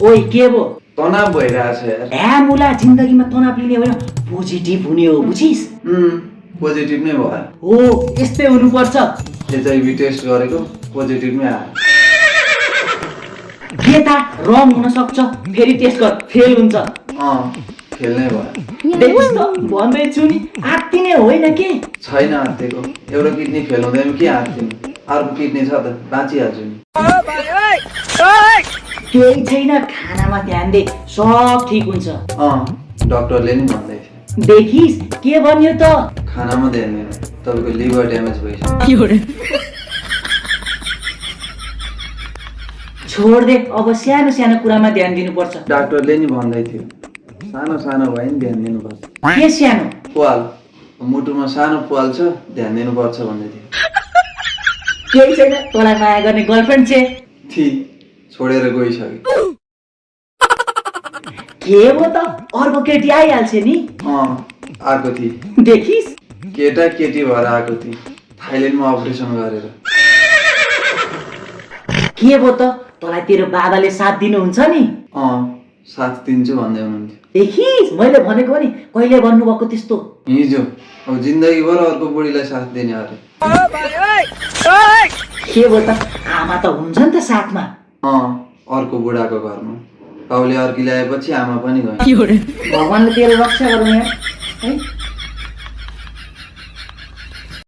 ओइ के भो तनाव भइरहेछ यार। ए मुला जिन्दगीमा तनाव लिने होइन पोजिटिभ हुने हो बुझिस् पोजिटिभ नै भयो। हो यस्तै हुनुपर्छ। एचआइभी टेस्ट गरेको पोजिटिभ नै आयो। के त रङ हुन सक्छ फेरि टेस्ट गर फेल हुन्छ। फेल नै भयो। देखिस् त भन्दैछु नि आत्तिने होइन के छैन हातेको। एउटा किडनी फेल हुँदैन के हात्तिनु, अर्को किडनी छ त बाँचिहाल्छु नि। केही छैन खानामा ध्यान दे सब ठिक हुन्छ। डक्टरले नि भन्दै थियो। देखिस् के भन्यो त खानामा ध्यान दिनु, तपाईँको लिभर ड्यामेज भइसक्यो। छोड दे अब सानो सानो कुरामा ध्यान दिनुपर्छ। डाक्टरले नि भन्दै थियो सानो सानो भए नि ध्यान दिनुपर्छ। के सानो पाल मुटुमा सानो पाल छ ध्यान दिनुपर्छ भन्दै थियो। केही छैन तँलाई माया गर्ने गर्लफ्रेन्ड छे छोडेर गइसक्यो। के हो त अर्को केटी आइहाल्छ नि। आएको थिएँ। देखिस् केटा केटी भएर आएको थिएँ थाइल्यान्डमा अपरेसन गरेर। के हो त तँलाई तेरो बाबाले साथ दिनुहुन्छ नि। साथ दिन्छु भन्दै हुनुहुन्थ्यो। देखिस् मैले भनेको नि कहिले भन्नुभएको त्यस्तो। हिजो अब जिन्दगीभर अर्को बुढीलाई साथ दिने अरे। के हो त आमा त हुन्छ नि त साथमा। अर्को बुढाको घरमा बाउले अर्की ल्याएपछि आमा पनि गयो। भगवानले तेरो रक्षा गर्नु है।